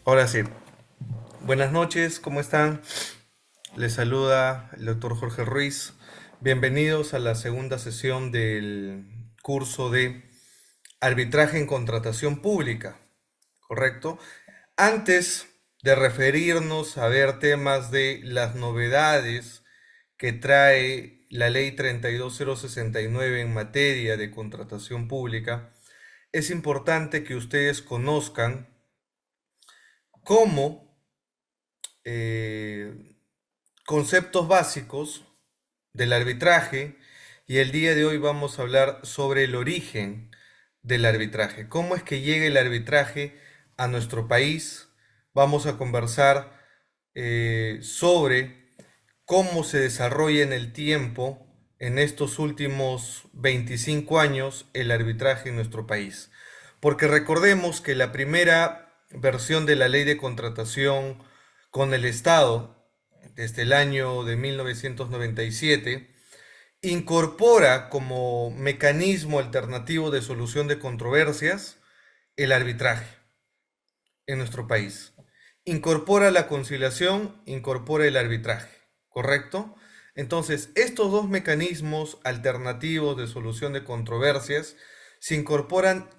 Ahora sí, buenas noches, ¿cómo están? Les saluda el doctor Jorge Ruiz. Bienvenidos a la segunda sesión del curso de arbitraje en contratación pública, ¿correcto? Antes de referirnos a ver temas de las novedades que trae la ley 32069 en materia de contratación pública, es importante que ustedes conozcan cómo eh, conceptos básicos del arbitraje y el día de hoy vamos a hablar sobre el origen del arbitraje. ¿Cómo es que llega el arbitraje a nuestro país? Vamos a conversar sobre cómo se desarrolla en el tiempo, en estos últimos 25 años, el arbitraje en nuestro país. Porque recordemos que la primera versión de la ley de contratación con el Estado, desde el año de 1997, incorpora como mecanismo alternativo de solución de controversias el arbitraje en nuestro país. Incorpora la conciliación, incorpora el arbitraje, ¿correcto? Entonces, estos dos mecanismos alternativos de solución de controversias se incorporan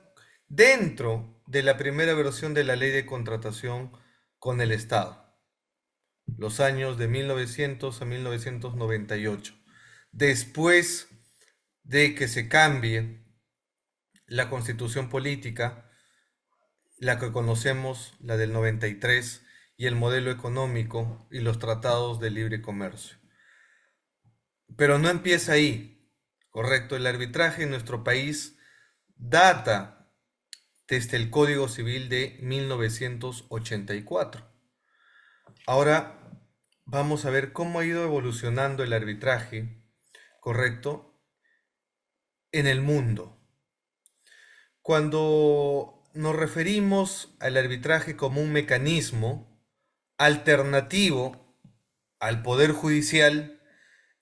dentro de la primera versión de la ley de contratación con el Estado, los años de 1900 a 1998. Después de que se cambie la constitución política, la que conocemos, la del 93, y el modelo económico y los tratados de libre comercio. Pero no empieza ahí, ¿correcto? El arbitraje en nuestro país data desde el Código Civil de 1984. Ahora vamos a ver cómo ha ido evolucionando el arbitraje, ¿correcto? En el mundo. Cuando nos referimos al arbitraje como un mecanismo alternativo al poder judicial,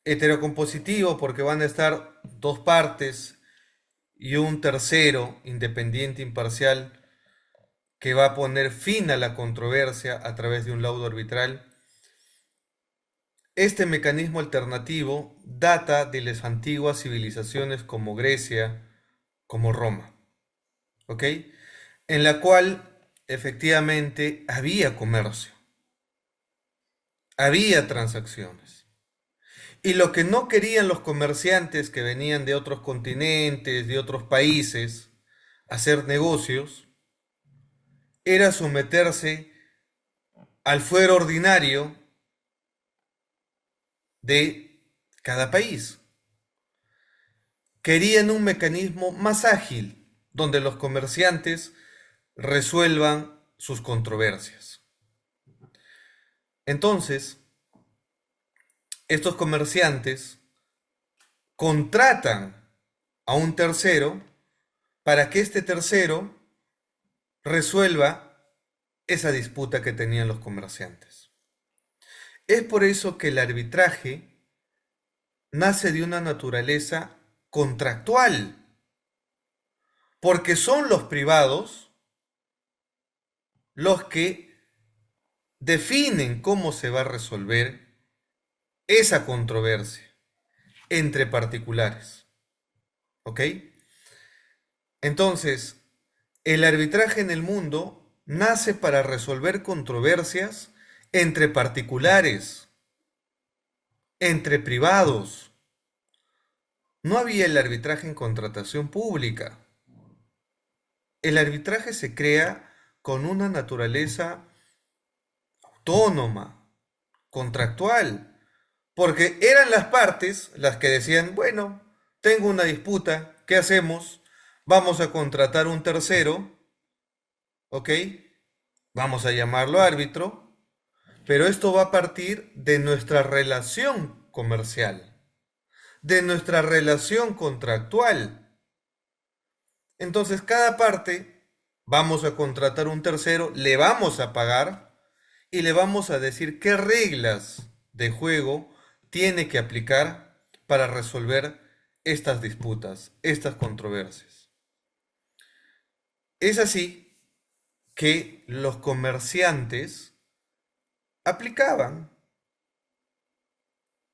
heterocompositivo porque van a estar dos partes y un tercero independiente imparcial que va a poner fin a la controversia a través de un laudo arbitral. Este mecanismo alternativo data de las antiguas civilizaciones como Grecia, como Roma, ¿ok? En la cual efectivamente había comercio, había transacciones. Y lo que no querían los comerciantes que venían de otros continentes, de otros países, hacer negocios, era someterse al fuero ordinario de cada país. Querían un mecanismo más ágil, donde los comerciantes resuelvan sus controversias. Entonces, estos comerciantes contratan a un tercero para que este tercero resuelva esa disputa que tenían los comerciantes. Es por eso que el arbitraje nace de una naturaleza contractual, porque son los privados los que definen cómo se va a resolver esa controversia entre particulares. ¿Ok? Entonces, el arbitraje en el mundo nace para resolver controversias entre particulares, entre privados. No había el arbitraje en contratación pública. El arbitraje se crea con una naturaleza autónoma, contractual, porque eran las partes las que decían, bueno, tengo una disputa, ¿qué hacemos? Vamos a contratar un tercero, ¿ok? Vamos a llamarlo árbitro, pero esto va a partir de nuestra relación comercial, de nuestra relación contractual. Entonces, cada parte vamos a contratar un tercero, le vamos a pagar y le vamos a decir qué reglas de juego tiene que aplicar para resolver estas disputas, estas controversias. Es así que los comerciantes aplicaban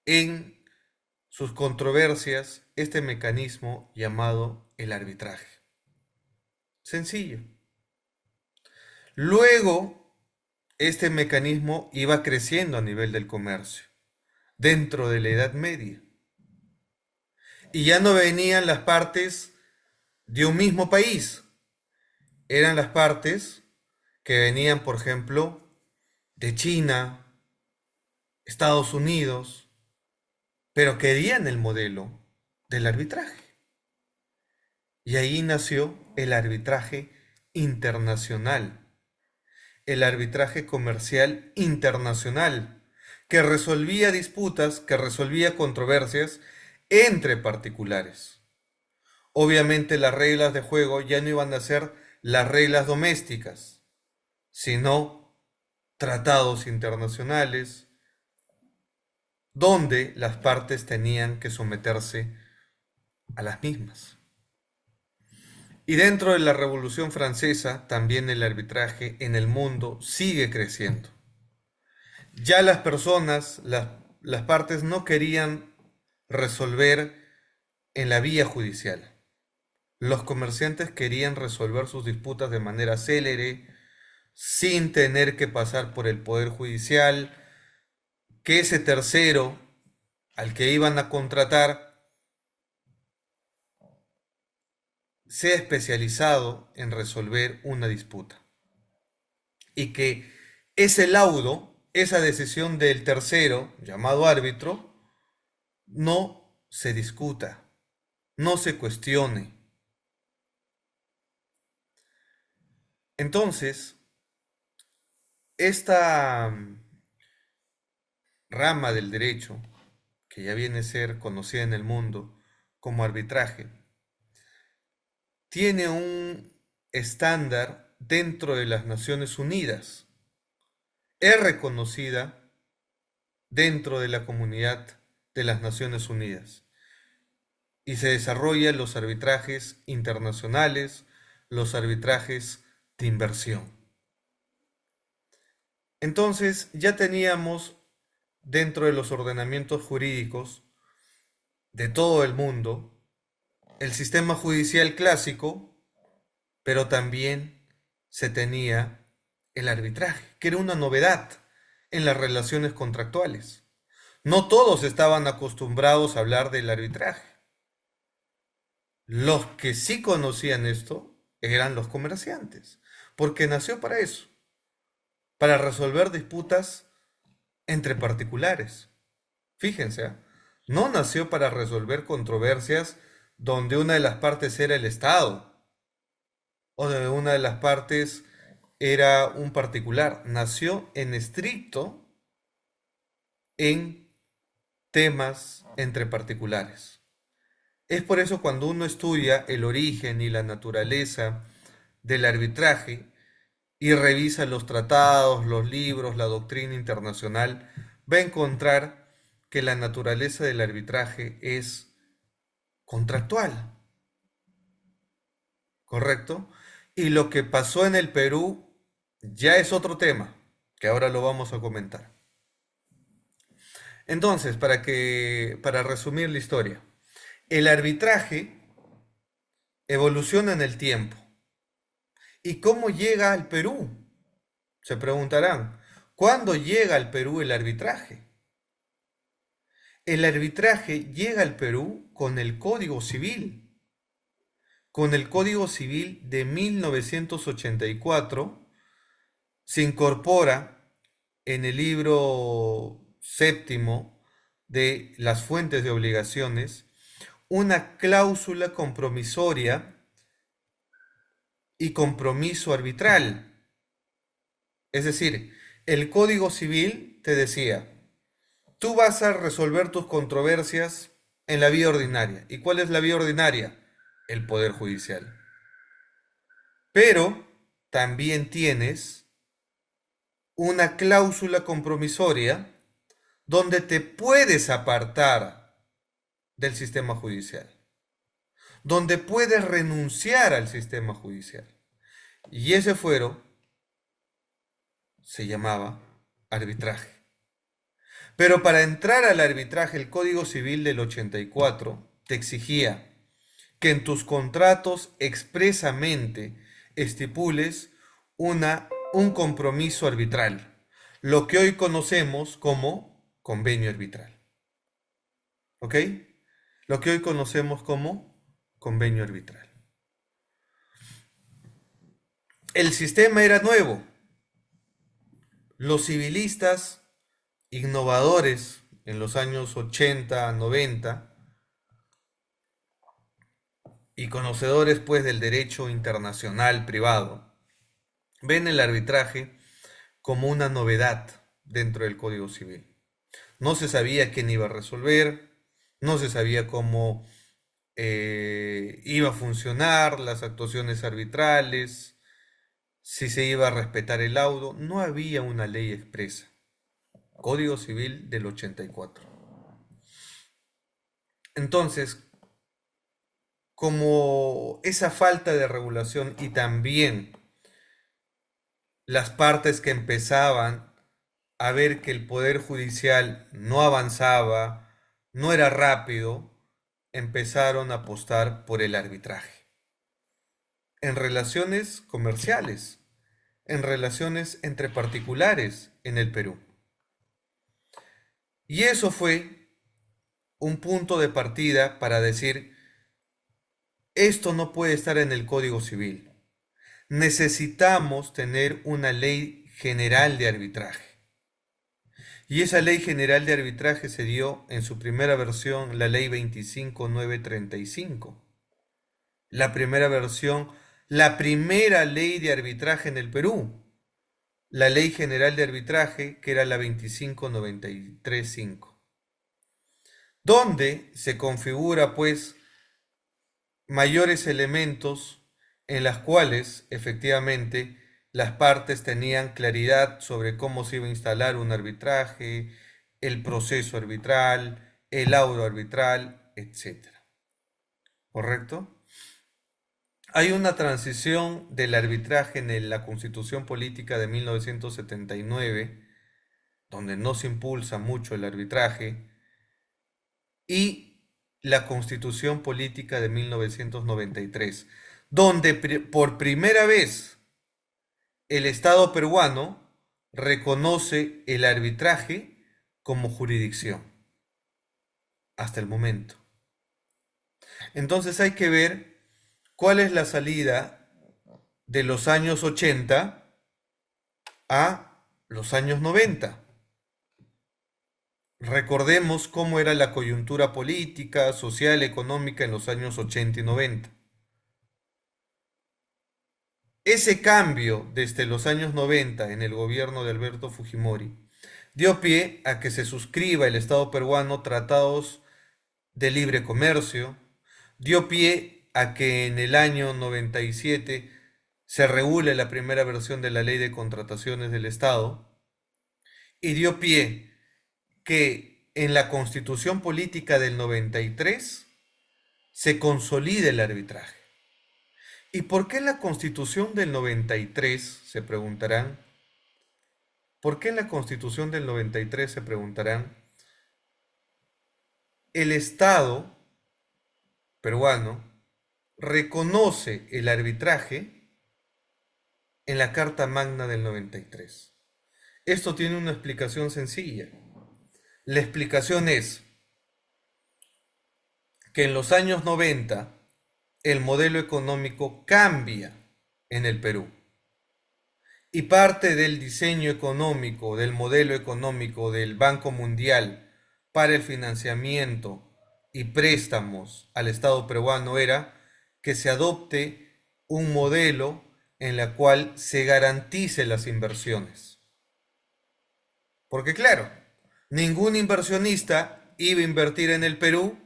en sus controversias este mecanismo llamado el arbitraje. Sencillo. Luego, este mecanismo iba creciendo a nivel del comercio, dentro de la Edad Media. Y ya no venían las partes de un mismo país, eran las partes que venían, por ejemplo, de China, Estados Unidos, pero querían el modelo del arbitraje. Y ahí nació el arbitraje internacional, el arbitraje comercial internacional, que resolvía disputas, que resolvía controversias entre particulares. Obviamente las reglas de juego ya no iban a ser las reglas domésticas, sino tratados internacionales, donde las partes tenían que someterse a las mismas. Y dentro de la Revolución Francesa, también el arbitraje en el mundo sigue creciendo. Ya las personas, las partes no querían resolver en la vía judicial. Los comerciantes querían resolver sus disputas de manera célere, sin tener que pasar por el Poder Judicial, que ese tercero al que iban a contratar sea especializado en resolver una disputa. Y que ese laudo, esa decisión del tercero, llamado árbitro, no se discuta, no se cuestione. Entonces, esta rama del derecho, que ya viene a ser conocida en el mundo como arbitraje, tiene un estándar dentro de las Naciones Unidas. Es reconocida dentro de la comunidad de las Naciones Unidas y se desarrollan los arbitrajes internacionales, los arbitrajes de inversión. Entonces ya teníamos dentro de los ordenamientos jurídicos de todo el mundo el sistema judicial clásico, pero también se tenía el arbitraje, que era una novedad en las relaciones contractuales. No todos estaban acostumbrados a hablar del arbitraje. Los que sí conocían esto eran los comerciantes, porque nació para eso, para resolver disputas entre particulares. Fíjense, ¿eh? No nació para resolver controversias donde una de las partes era el Estado o donde una de las partes era un particular. Nació en estricto en temas entre particulares. Es por eso cuando uno estudia el origen y la naturaleza del arbitraje y revisa los tratados, los libros, la doctrina internacional, va a encontrar que la naturaleza del arbitraje es contractual, ¿correcto? Y lo que pasó en el Perú ya es otro tema, que ahora lo vamos a comentar. Entonces, para resumir la historia, el arbitraje evoluciona en el tiempo. ¿Y cómo llega al Perú? Se preguntarán, ¿cuándo llega al Perú el arbitraje? El arbitraje llega al Perú con el Código Civil. Con el Código Civil de 1984 se incorpora en el libro séptimo de las fuentes de obligaciones una cláusula compromisoria y compromiso arbitral. Es decir, el Código Civil te decía, tú vas a resolver tus controversias en la vía ordinaria. ¿Y cuál es la vía ordinaria? El Poder Judicial. Pero también tienes una cláusula compromisoria donde te puedes apartar del sistema judicial, donde puedes renunciar al sistema judicial. Y ese fuero se llamaba arbitraje. Pero para entrar al arbitraje, el Código Civil del 84 te exigía que en tus contratos expresamente estipules un compromiso arbitral, lo que hoy conocemos como convenio arbitral. ¿Ok? Lo que hoy conocemos como convenio arbitral. El sistema era nuevo. Los civilistas innovadores en los años 80, 90 y conocedores pues del derecho internacional privado, ven el arbitraje como una novedad dentro del Código Civil. No se sabía quién iba a resolver, no se sabía cómo iba a funcionar las actuaciones arbitrales, si se iba a respetar el laudo, no había una ley expresa. Código Civil del 84. Entonces, como esa falta de regulación y también las partes que empezaban a ver que el Poder Judicial no avanzaba, no era rápido, empezaron a apostar por el arbitraje. En relaciones comerciales, en relaciones entre particulares en el Perú. Y eso fue un punto de partida para decir, esto no puede estar en el Código Civil. Necesitamos tener una ley general de arbitraje. Y esa ley general de arbitraje se dio en su primera versión, la ley 25935. La primera versión, la primera ley de arbitraje en el Perú. La ley general de arbitraje, que era la 25935. Donde se configura pues mayores elementos en las cuales efectivamente las partes tenían claridad sobre cómo se iba a instalar un arbitraje, el proceso arbitral, el laudo arbitral, etc. ¿Correcto? Hay una transición del arbitraje en la Constitución Política de 1979, donde no se impulsa mucho el arbitraje, y la Constitución Política de 1993, donde por primera vez el Estado peruano reconoce el arbitraje como jurisdicción, hasta el momento. Entonces hay que ver cuál es la salida de los años 80 a los años 90. Recordemos cómo era la coyuntura política, social, económica en los años 80 y 90. Ese cambio desde los años 90 en el gobierno de Alberto Fujimori dio pie a que se suscriba el Estado peruano tratados de libre comercio, dio pie a que en el año 97 se regule la primera versión de la Ley de Contrataciones del Estado y dio pie que en la Constitución Política del 93 se consolide el arbitraje. ¿Y por qué en la Constitución del 93, se preguntarán? ¿Por qué en la Constitución del 93, se preguntarán? El Estado peruano reconoce el arbitraje en la Carta Magna del 93. Esto tiene una explicación sencilla. La explicación es que en los años 90 el modelo económico cambia en el Perú. Y parte del diseño económico, del modelo económico del Banco Mundial para el financiamiento y préstamos al Estado peruano era que se adopte un modelo en la cual se garantice las inversiones. Porque claro, ningún inversionista iba a invertir en el Perú,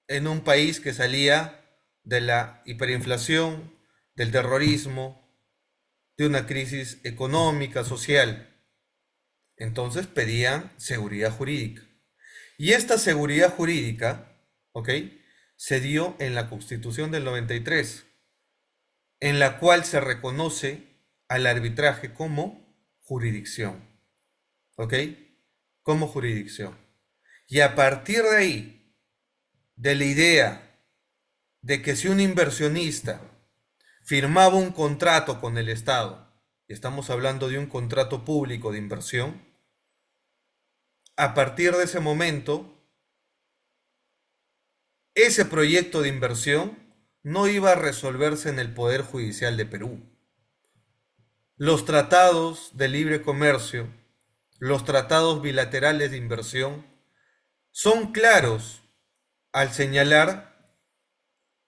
en un país que salía de la hiperinflación, del terrorismo, de una crisis económica, social. Entonces pedían seguridad jurídica. Y esta seguridad jurídica, ¿ok?, se dio en la Constitución del 93, en la cual se reconoce al arbitraje como jurisdicción, ¿ok? Como jurisdicción. Y a partir de ahí, de la idea de que si un inversionista firmaba un contrato con el Estado, y estamos hablando de un contrato público de inversión, a partir de ese momento, ese proyecto de inversión no iba a resolverse en el Poder Judicial de Perú. Los tratados de libre comercio, los tratados bilaterales de inversión, son claros al señalar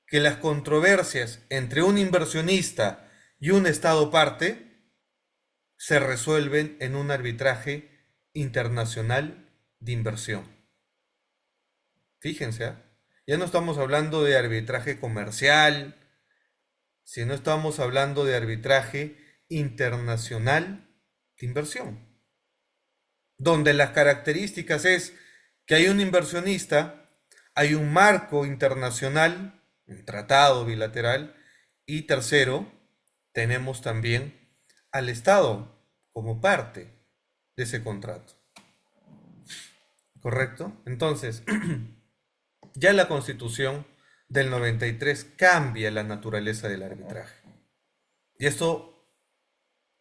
que las controversias entre un inversionista y un Estado parte se resuelven en un arbitraje internacional de inversión. Fíjense, ¿eh? Ya no estamos hablando de arbitraje comercial, sino estamos hablando de arbitraje internacional de inversión, donde las características es que hay un inversionista, hay un marco internacional, un tratado bilateral, y tercero, tenemos también al Estado como parte de ese contrato. ¿Correcto? Entonces, ya la Constitución del 93 cambia la naturaleza del arbitraje. Y esto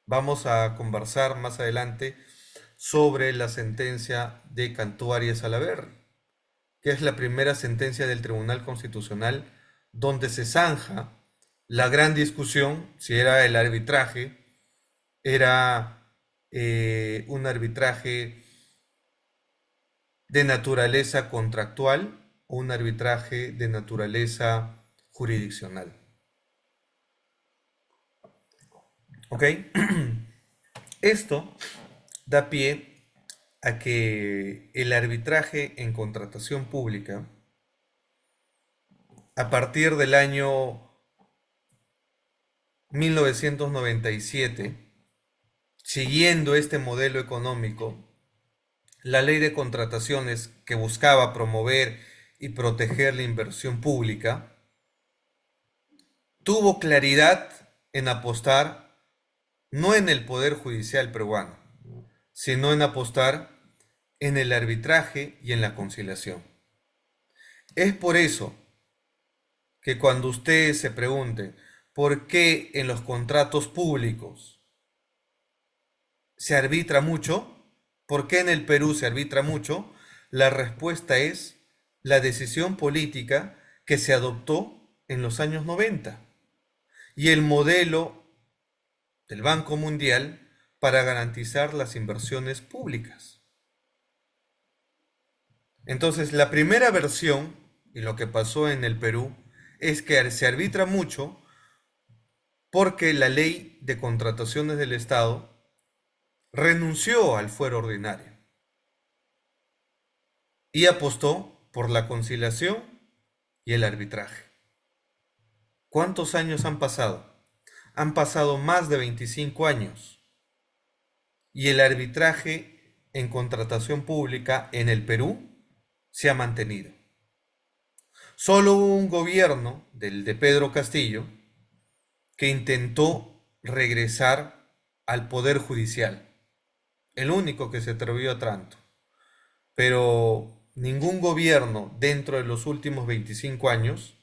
vamos a conversar más adelante sobre la sentencia de Cantú Arias Salaverry, que es la primera sentencia del Tribunal Constitucional donde se zanja la gran discusión si era el arbitraje, era un arbitraje de naturaleza contractual o un arbitraje de naturaleza jurisdiccional. ¿Ok? Esto da pie a que el arbitraje en contratación pública, a partir del año 1997, siguiendo este modelo económico, la ley de contrataciones que buscaba promover y proteger la inversión pública, tuvo claridad en apostar no en el Poder Judicial peruano, sino en apostar en el arbitraje y en la conciliación. Es por eso que cuando ustedes se pregunten por qué en los contratos públicos se arbitra mucho, por qué en el Perú se arbitra mucho, la respuesta es la decisión política que se adoptó en los años 90 y el modelo del Banco Mundial para garantizar las inversiones públicas. Entonces, la primera versión, y lo que pasó en el Perú, es que se arbitra mucho porque la ley de contrataciones del Estado renunció al fuero ordinario y apostó por la conciliación y el arbitraje. ¿Cuántos años han pasado? Han pasado más de 25 años y el arbitraje en contratación pública en el Perú se ha mantenido. Solo hubo un gobierno, del de Pedro Castillo, que intentó regresar al poder judicial, el único que se atrevió a tanto, pero ningún gobierno dentro de los últimos 25 años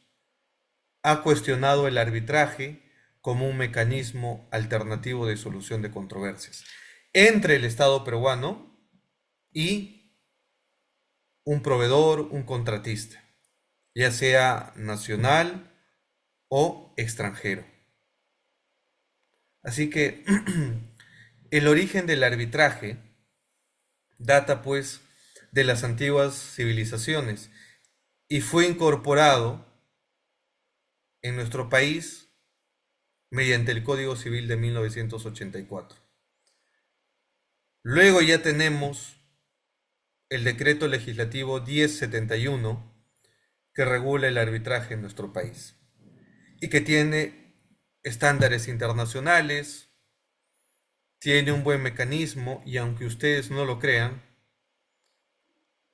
ha cuestionado el arbitraje como un mecanismo alternativo de solución de controversias entre el Estado peruano y un proveedor, un contratista, ya sea nacional o extranjero. Así que el origen del arbitraje data pues de las antiguas civilizaciones y fue incorporado en nuestro país mediante el Código Civil de 1984. Luego ya tenemos el Decreto Legislativo 1071 que regula el arbitraje en nuestro país y que tiene estándares internacionales, tiene un buen mecanismo y aunque ustedes no lo crean,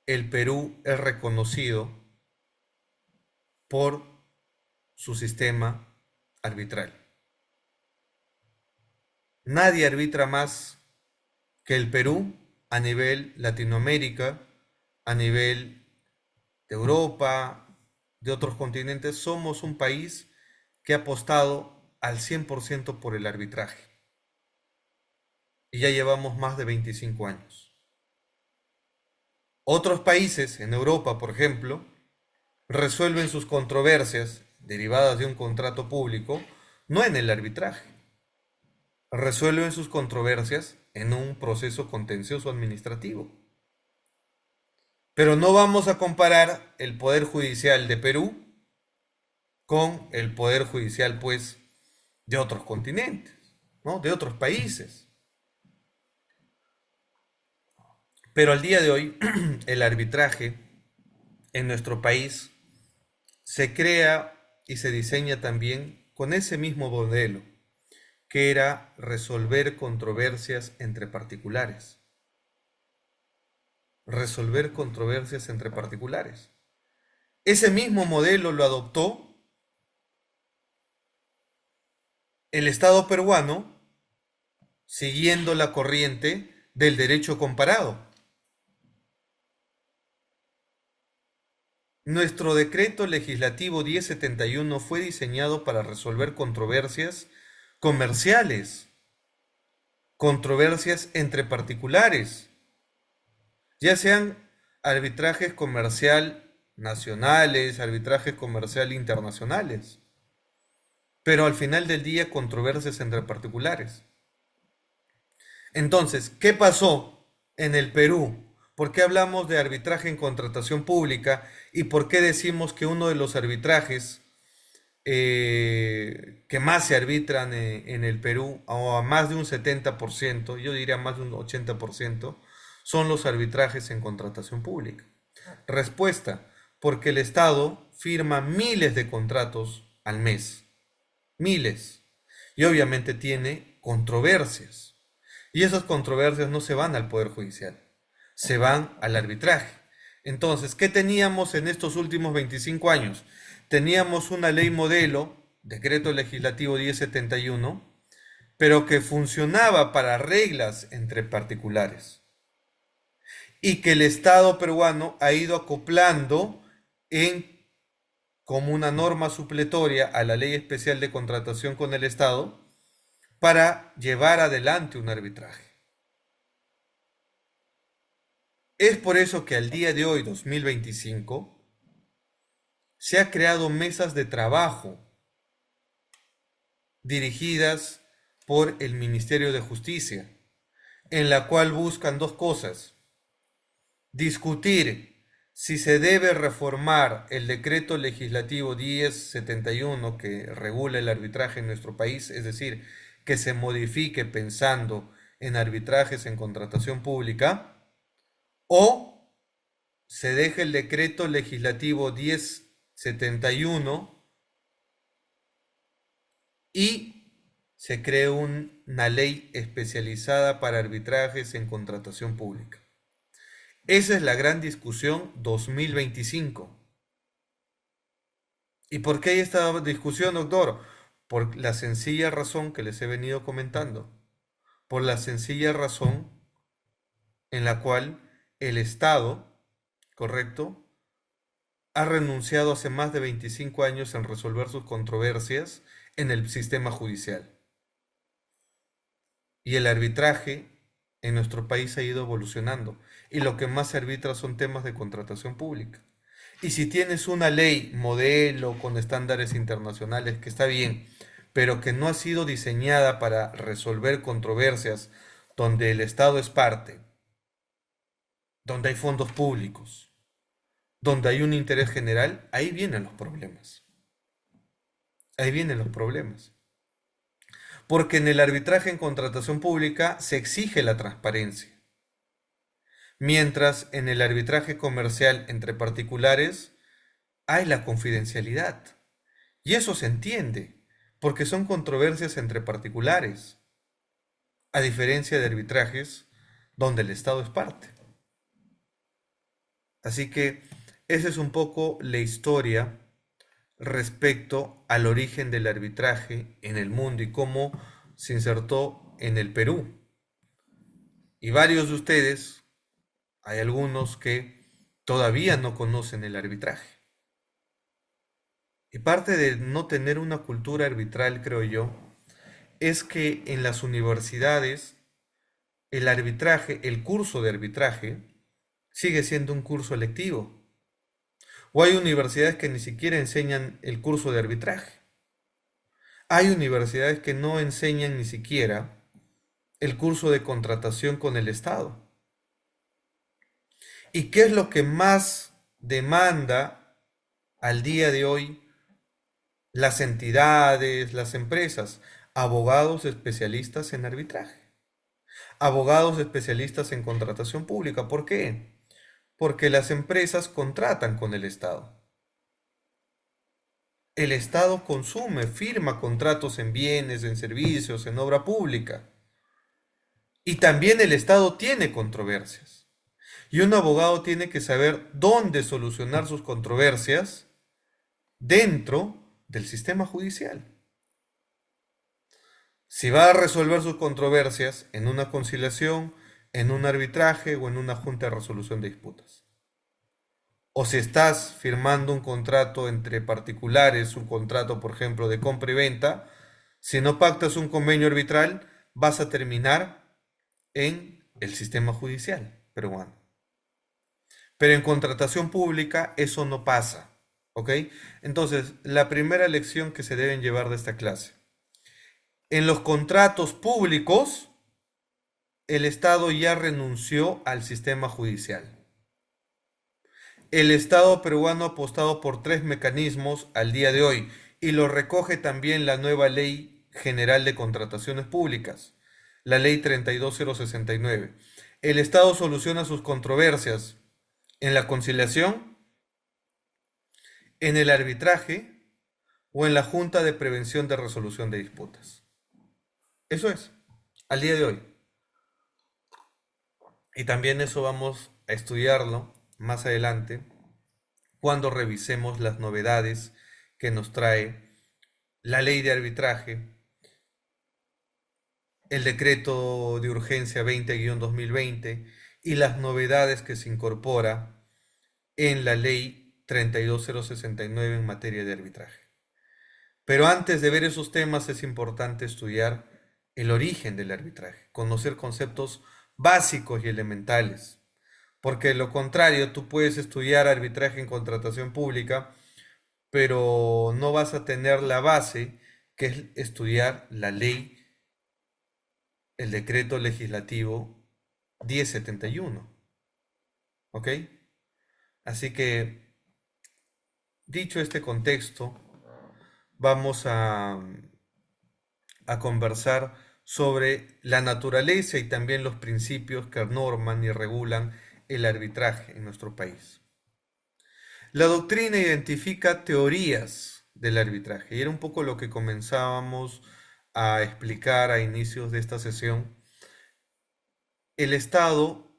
el Perú es reconocido por su sistema arbitral. Nadie arbitra más que el Perú, a nivel Latinoamérica, a nivel de Europa, de otros continentes, somos un país que ha apostado al 100% por el arbitraje. Y ya llevamos más de 25 años. Otros países, en Europa, por ejemplo, resuelven sus controversias derivadas de un contrato público no en el arbitraje, resuelven sus controversias en un proceso contencioso administrativo. Pero no vamos a comparar el Poder Judicial de Perú con el Poder Judicial, pues, de otros continentes, ¿no? De otros países. Pero al día de hoy, el arbitraje en nuestro país se crea y se diseña también con ese mismo modelo, que era resolver controversias entre particulares. Resolver controversias entre particulares. Ese mismo modelo lo adoptó el Estado peruano siguiendo la corriente del derecho comparado. Nuestro decreto legislativo 1071 fue diseñado para resolver controversias comerciales, controversias entre particulares, ya sean arbitrajes comercial nacionales, arbitrajes comercial internacionales, pero al final del día controversias entre particulares. Entonces, ¿qué pasó en el Perú? ¿Por qué hablamos de arbitraje en contratación pública y por qué decimos que uno de los arbitrajes que más se arbitran en el Perú, o a más de un 70%, yo diría más de un 80%, son los arbitrajes en contratación pública? Respuesta: porque el Estado firma miles de contratos al mes, miles, y obviamente tiene controversias. Y esas controversias no se van al Poder Judicial, se van al arbitraje. Entonces, ¿qué teníamos en estos últimos 25 años? Teníamos una ley modelo, Decreto Legislativo 1071, pero que funcionaba para reglas entre particulares y que el Estado peruano ha ido acoplando en como una norma supletoria a la Ley Especial de Contratación con el Estado para llevar adelante un arbitraje. Es por eso que al día de hoy, 2025, se ha creado mesas de trabajo dirigidas por el Ministerio de Justicia, en la cual buscan dos cosas: discutir si se debe reformar el decreto legislativo 1071 que regula el arbitraje en nuestro país, es decir, que se modifique pensando en arbitrajes en contratación pública, o se deje el decreto legislativo 1071 y se cree una ley especializada para arbitrajes en contratación pública. Esa es la gran discusión 2025. ¿Y por qué hay esta discusión, doctor? Por la sencilla razón que les he venido comentando. Por la sencilla razón en la cual el Estado, ¿correcto?, ha renunciado hace más de 25 años en resolver sus controversias en el sistema judicial. Y el arbitraje en nuestro país ha ido evolucionando. Y lo que más se arbitra son temas de contratación pública. Y si tienes una ley modelo con estándares internacionales, que está bien, pero que no ha sido diseñada para resolver controversias donde el Estado es parte, donde hay fondos públicos, donde hay un interés general, ahí vienen los problemas. Ahí vienen los problemas. Porque en el arbitraje en contratación pública se exige la transparencia, mientras en el arbitraje comercial entre particulares hay la confidencialidad. Y eso se entiende, porque son controversias entre particulares, a diferencia de arbitrajes donde el Estado es parte. Así que esa es un poco la historia respecto al origen del arbitraje en el mundo y cómo se insertó en el Perú. Y varios de ustedes, hay algunos que todavía no conocen el arbitraje. Y parte de no tener una cultura arbitral, creo yo, es que en las universidades el arbitraje, el curso de arbitraje, sigue siendo un curso electivo. O hay universidades que ni siquiera enseñan el curso de arbitraje. Hay universidades que no enseñan ni siquiera el curso de contratación con el Estado. ¿Y qué es lo que más demanda al día de hoy las entidades, las empresas? Abogados especialistas en arbitraje, abogados especialistas en contratación pública. ¿Por qué? Porque las empresas contratan con el Estado. El Estado consume, firma contratos en bienes, en servicios, en obra pública. Y también el Estado tiene controversias. Y un abogado tiene que saber dónde solucionar sus controversias dentro del sistema judicial. Si va a resolver sus controversias en una conciliación, en un arbitraje o en una junta de resolución de disputas. O si estás firmando un contrato entre particulares, un contrato, por ejemplo, de compra y venta, si no pactas un convenio arbitral, vas a terminar en el sistema judicial peruano. Pero en contratación pública eso no pasa, ¿ok? Entonces, la primera lección que se deben llevar de esta clase. En los contratos públicos, el Estado ya renunció al sistema judicial. El Estado peruano ha apostado por tres mecanismos al día de hoy y lo recoge también la nueva Ley General de Contrataciones Públicas, la Ley 32069. El Estado soluciona sus controversias en la conciliación, en el arbitraje o en la Junta de Prevención de Resolución de Disputas. Eso es, al día de hoy. Y también eso vamos a estudiarlo más adelante cuando revisemos las novedades que nos trae la ley de arbitraje, el decreto de urgencia 20-2020 y las novedades que se incorpora en la ley 32069 en materia de arbitraje. Pero antes de ver esos temas es importante estudiar el origen del arbitraje, conocer conceptos básicos y elementales, porque de lo contrario tú puedes estudiar arbitraje en contratación pública, pero no vas a tener la base que es estudiar la ley, el decreto legislativo 1071. ¿Ok? Así que, dicho este contexto, vamos a conversar sobre la naturaleza y también los principios que norman y regulan el arbitraje en nuestro país. La doctrina identifica teorías del arbitraje y era un poco lo que comenzábamos a explicar a inicios de esta sesión. El Estado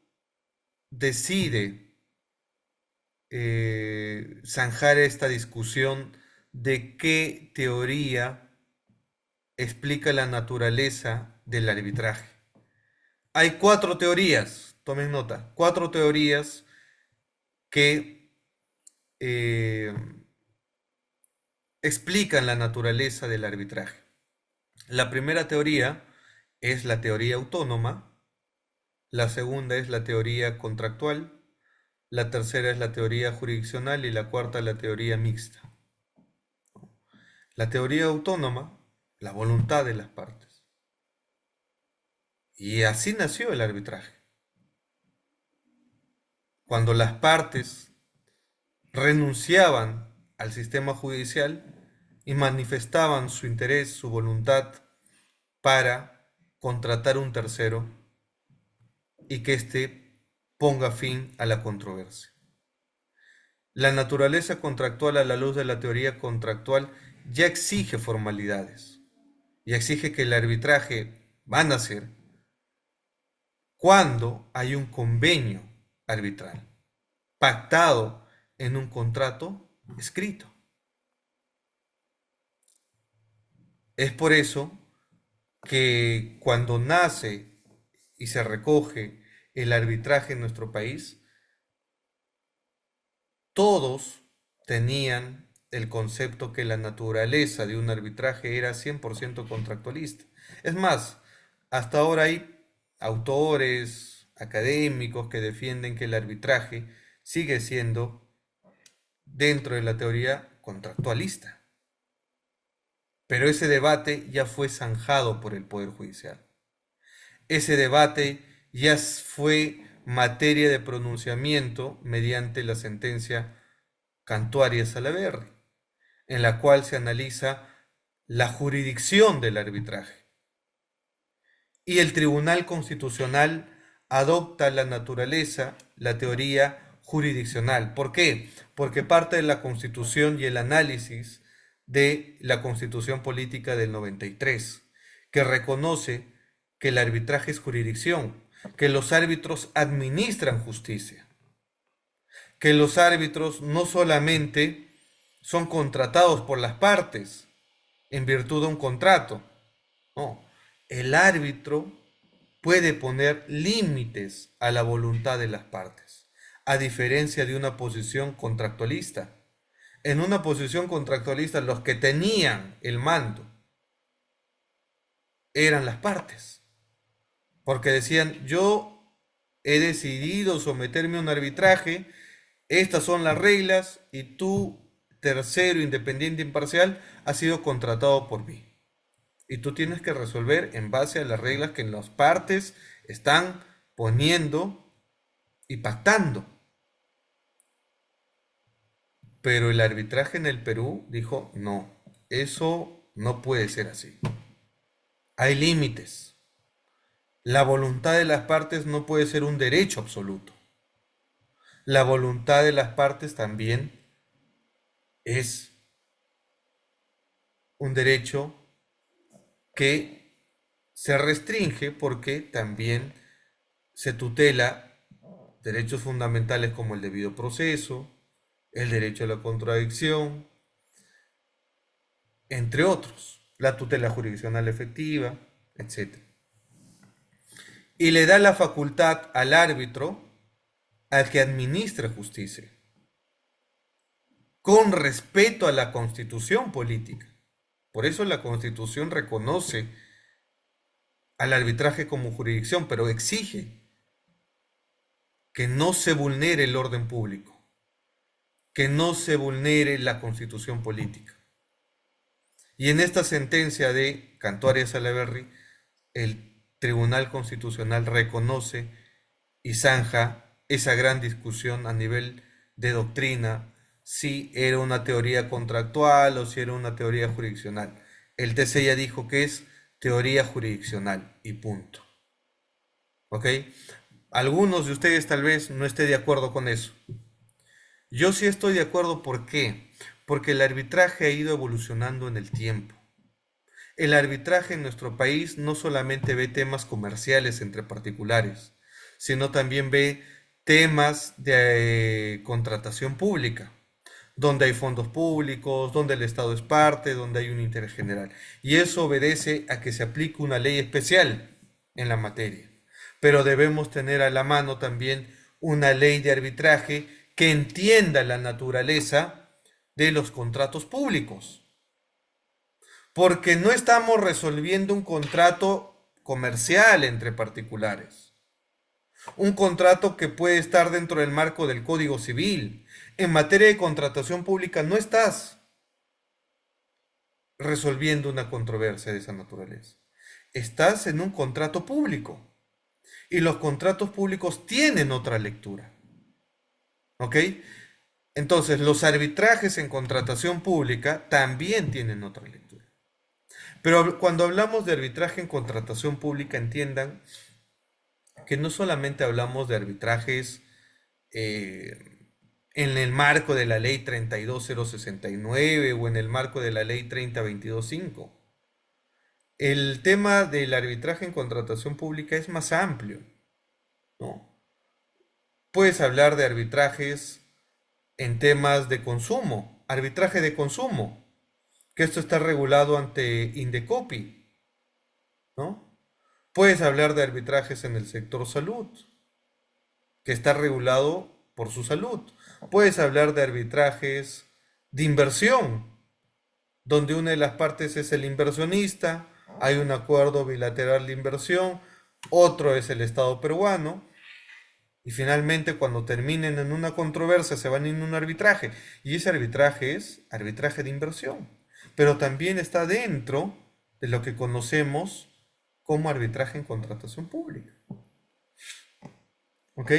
decide zanjar esta discusión de qué teoría explica la naturaleza del arbitraje. Hay cuatro teorías, tomen nota, cuatro teorías que eh, explican la naturaleza del arbitraje. La primera teoría es la teoría autónoma, la segunda es la teoría contractual, la tercera es la teoría jurisdiccional y la cuarta la teoría mixta. La teoría autónoma, la voluntad de las partes. Y así nació el arbitraje. Cuando las partes renunciaban al sistema judicial y manifestaban su interés, su voluntad para contratar un tercero y que éste ponga fin a la controversia. La naturaleza contractual a la luz de la teoría contractual ya exige formalidades, ya exige que el arbitraje va a nacer cuando hay un convenio arbitral pactado en un contrato escrito. Es por eso que cuando nace y se recoge el arbitraje en nuestro país, todos tenían el concepto que la naturaleza de un arbitraje era 100% contractualista. Es más, hasta ahora hay autores, académicos que defienden que el arbitraje sigue siendo, dentro de la teoría, contractualista. Pero ese debate ya fue zanjado por el Poder Judicial. Ese debate ya fue materia de pronunciamiento mediante la sentencia Cantuarias-Salaverry, en la cual se analiza la jurisdicción del arbitraje. Y el Tribunal Constitucional adopta la naturaleza, la teoría jurisdiccional. ¿Por qué? Porque parte de la Constitución y el análisis de la Constitución Política del 93, que reconoce que el arbitraje es jurisdicción, que los árbitros administran justicia, que los árbitros no solamente son contratados por las partes en virtud de un contrato, no, el árbitro puede poner límites a la voluntad de las partes, a diferencia de una posición contractualista. En una posición contractualista, los que tenían el mando eran las partes, porque decían: yo he decidido someterme a un arbitraje, estas son las reglas, y tú, tercero, independiente, imparcial, has sido contratado por mí. Y tú tienes que resolver en base a las reglas que las partes están poniendo y pactando. Pero el arbitraje en el Perú dijo: no, eso no puede ser así. Hay límites. La voluntad de las partes no puede ser un derecho absoluto. La voluntad de las partes también es un derecho que se restringe porque también se tutela derechos fundamentales como el debido proceso, el derecho a la contradicción, entre otros, la tutela jurisdiccional efectiva, etc. Y le da la facultad al árbitro al que administre justicia, con respeto a la Constitución política. Por eso la Constitución reconoce al arbitraje como jurisdicción, pero exige que no se vulnere el orden público, que no se vulnere la Constitución política. Y en esta sentencia de Cantuarias-Salaverry, el Tribunal Constitucional reconoce y zanja esa gran discusión a nivel de doctrina, si era una teoría contractual o si era una teoría jurisdiccional. El TC ya dijo que es teoría jurisdiccional y punto. ¿Ok? Algunos de ustedes tal vez no estén de acuerdo con eso. Yo sí estoy de acuerdo. ¿Por qué? Porque el arbitraje ha ido evolucionando en el tiempo. El arbitraje en nuestro país no solamente ve temas comerciales entre particulares, sino también ve temas de contratación pública, donde hay fondos públicos, donde el Estado es parte, donde hay un interés general. Y eso obedece a que se aplique una ley especial en la materia. Pero debemos tener a la mano también una ley de arbitraje que entienda la naturaleza de los contratos públicos. Porque no estamos resolviendo un contrato comercial entre particulares. Un contrato que puede estar dentro del marco del Código Civil. En materia de contratación pública no estás resolviendo una controversia de esa naturaleza. Estás en un contrato público. Y los contratos públicos tienen otra lectura. ¿Ok? Entonces, los arbitrajes en contratación pública también tienen otra lectura. Pero cuando hablamos de arbitraje en contratación pública, entiendan que no solamente hablamos de arbitrajes en el marco de la ley 32069 o en el marco de la ley 30225. El tema del arbitraje en contratación pública es más amplio, ¿no? Puedes hablar de arbitrajes en temas de consumo, arbitraje de consumo, que esto está regulado ante Indecopi, ¿no? Puedes hablar de arbitrajes en el sector salud, que está regulado por su salud. Puedes hablar de arbitrajes de inversión, donde una de las partes es el inversionista, hay un acuerdo bilateral de inversión, otro es el Estado peruano, y finalmente cuando terminen en una controversia se van en un arbitraje, y ese arbitraje es arbitraje de inversión, pero también está dentro de lo que conocemos como arbitraje en contratación pública. ¿Ok?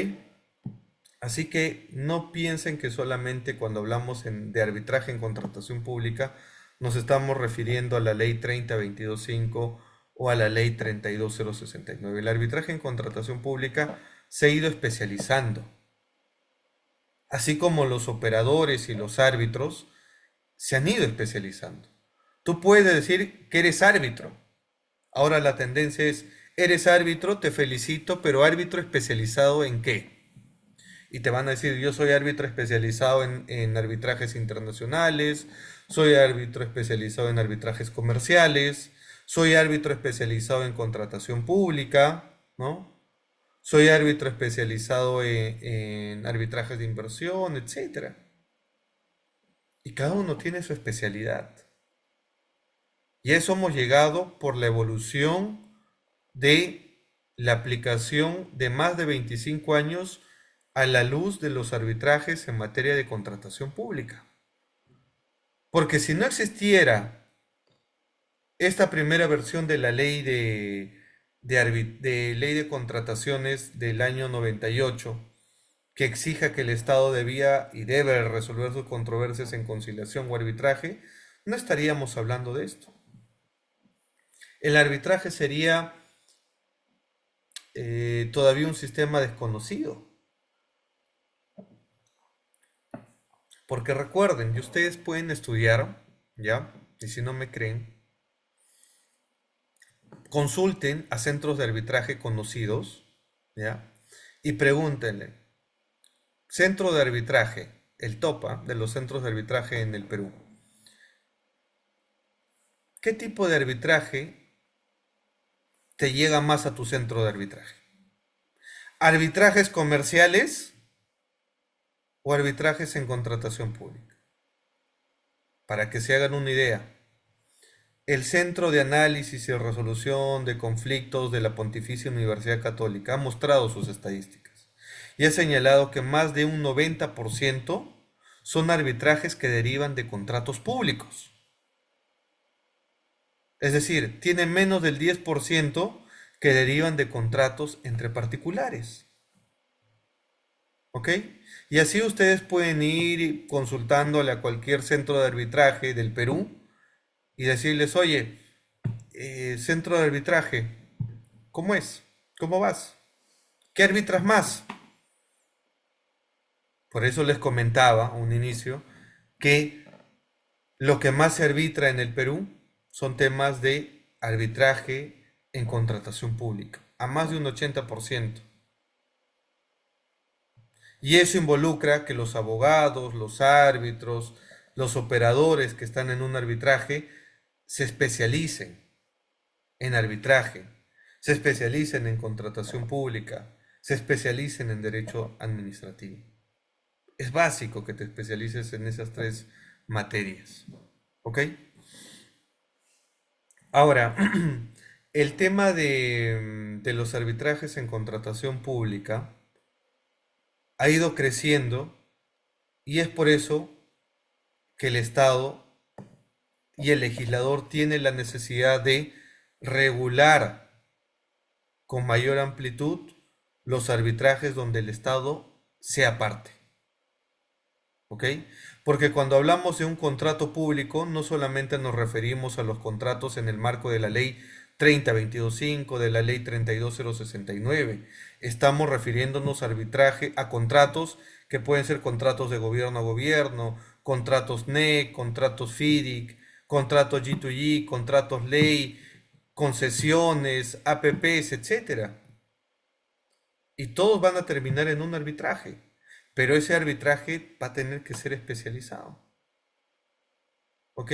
Así que no piensen que solamente cuando hablamos de arbitraje en contratación pública nos estamos refiriendo a la ley 30.22.5 o a la ley 32.069. El arbitraje en contratación pública se ha ido especializando, así como los operadores y los árbitros se han ido especializando. Tú puedes decir que eres árbitro. Ahora la tendencia es, eres árbitro, te felicito, pero árbitro especializado ¿en qué? Y te van a decir, yo soy árbitro especializado en arbitrajes internacionales, soy árbitro especializado en arbitrajes comerciales, soy árbitro especializado en contratación pública, ¿no? Soy árbitro especializado en arbitrajes de inversión, etcétera. Y cada uno tiene su especialidad. Y a eso hemos llegado por la evolución de la aplicación de más de 25 años a la luz de los arbitrajes en materia de contratación pública. Porque si no existiera esta primera versión de la ley de ley de contrataciones del año 98, que exija que el Estado debía y debe resolver sus controversias en conciliación o arbitraje, no estaríamos hablando de esto. El arbitraje sería todavía un sistema desconocido. Porque recuerden, y ustedes pueden estudiar, ¿ya? Y si no me creen, consulten a centros de arbitraje conocidos, ¿ya? Y pregúntenle, centro de arbitraje, el TOPA de los centros de arbitraje en el Perú, ¿qué tipo de arbitraje te llega más a tu centro de arbitraje? ¿Arbitrajes comerciales o arbitrajes en contratación pública? Para que se hagan una idea, el Centro de Análisis y Resolución de Conflictos de la Pontificia Universidad Católica ha mostrado sus estadísticas y ha señalado que más de un 90% son arbitrajes que derivan de contratos públicos. Es decir, tiene menos del 10% que derivan de contratos entre particulares. ¿Ok? Y así ustedes pueden ir consultándole a cualquier centro de arbitraje del Perú y decirles, oye, centro de arbitraje, ¿cómo es? ¿Cómo vas? ¿Qué arbitras más? Por eso les comentaba a un inicio que lo que más se arbitra en el Perú son temas de arbitraje en contratación pública, a más de un 80%. Y eso involucra que los abogados, los árbitros, los operadores que están en un arbitraje se especialicen en arbitraje, se especialicen en contratación pública, se especialicen en derecho administrativo. Es básico que te especialices en esas tres materias. ¿Ok? Ahora, el tema de los arbitrajes en contratación pública ha ido creciendo y es por eso que el Estado y el legislador tienen la necesidad de regular con mayor amplitud los arbitrajes donde el Estado sea parte. ¿Ok? Porque cuando hablamos de un contrato público, no solamente nos referimos a los contratos en el marco de la ley 30.22.5, de la ley 32.069. Estamos refiriéndonos a arbitraje, a contratos que pueden ser contratos de gobierno a gobierno, contratos NEC, contratos FIDIC, contratos G2G, contratos ley, concesiones, APPs, etcétera. Y todos van a terminar en un arbitraje, pero ese arbitraje va a tener que ser especializado. ¿Ok?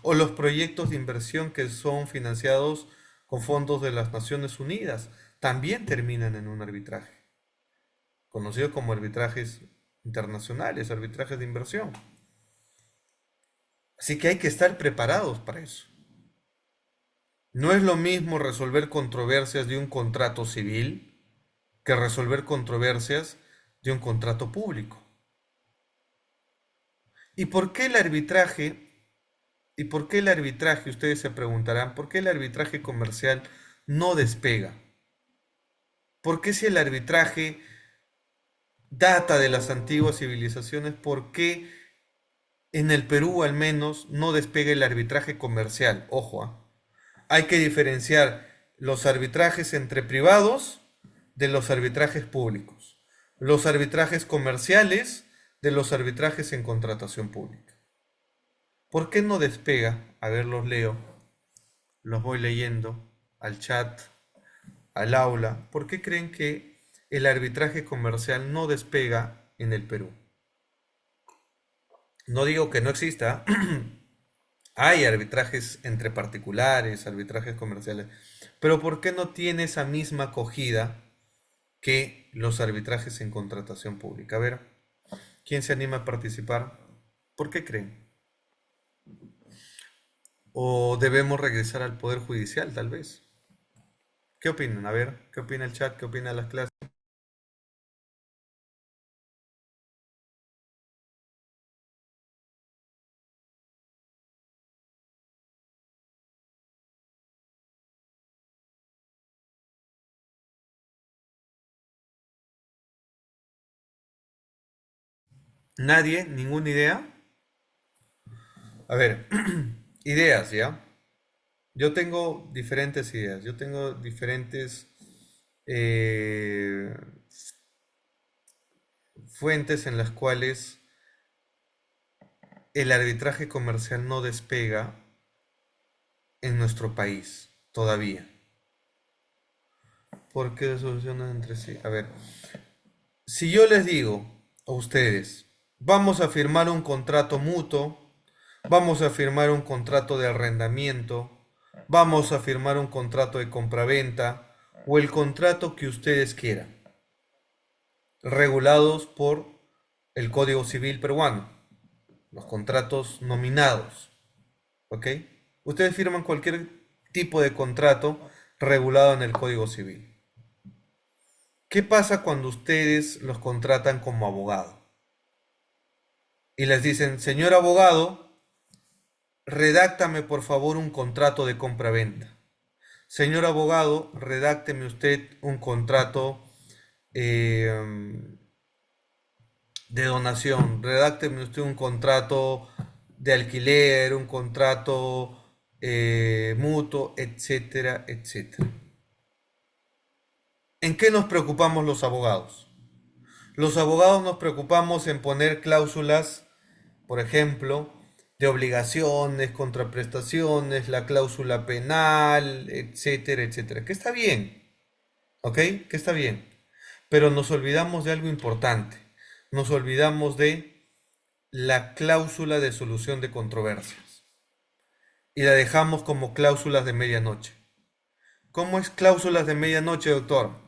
O los proyectos de inversión que son financiados con fondos de las Naciones Unidas, también terminan en un arbitraje, conocido como arbitrajes internacionales, arbitrajes de inversión. Así que hay que estar preparados para eso. No es lo mismo resolver controversias de un contrato civil que resolver controversias de un contrato público. ¿Y por qué el arbitraje? ¿Y por qué el arbitraje? Ustedes se preguntarán, ¿por qué el arbitraje comercial no despega? ¿Por qué si el arbitraje data de las antiguas civilizaciones, por qué en el Perú al menos no despega el arbitraje comercial? Ojo, hay que diferenciar los arbitrajes entre privados de los arbitrajes públicos, los arbitrajes comerciales de los arbitrajes en contratación pública. ¿Por qué no despega? A ver, los leo, los voy leyendo al chat, al aula. ¿Por qué creen que el arbitraje comercial no despega en el Perú? No digo que no exista, hay arbitrajes entre particulares, arbitrajes comerciales, pero ¿por qué no tiene esa misma acogida que los arbitrajes en contratación pública? A ver, ¿quién se anima a participar? ¿Por qué creen? ¿O debemos regresar al Poder Judicial, tal vez? ¿Qué opinan? A ver, ¿qué opina el chat? ¿Qué opina las clases? ¿Nadie? ¿Ninguna idea? A ver, ideas, ¿ya? Yo tengo diferentes ideas, yo tengo diferentes eh, fuentes en las cuales el arbitraje comercial no despega en nuestro país todavía. ¿Por qué solucionan entre sí? A ver, si yo les digo a ustedes, vamos a firmar un contrato mutuo, vamos a firmar un contrato de arrendamiento, vamos a firmar un contrato de compraventa o el contrato que ustedes quieran, regulados por el Código Civil peruano, los contratos nominados, ¿ok? Ustedes firman cualquier tipo de contrato regulado en el Código Civil. ¿Qué pasa cuando ustedes los contratan como abogado? Y les dicen, señor abogado, redáctame por favor un contrato de compra-venta. Señor abogado, redácteme usted un contrato eh, de donación, redácteme usted un contrato de alquiler, un contrato mutuo, etcétera, etcétera. ¿En qué nos preocupamos los abogados? Los abogados nos preocupamos en poner cláusulas, por ejemplo, de obligaciones, contraprestaciones, la cláusula penal, etcétera, etcétera. Que está bien, ¿ok? Que está bien. Pero nos olvidamos de algo importante. Nos olvidamos de la cláusula de solución de controversias. Y la dejamos como cláusulas de medianoche. ¿Cómo es cláusulas de medianoche, doctor?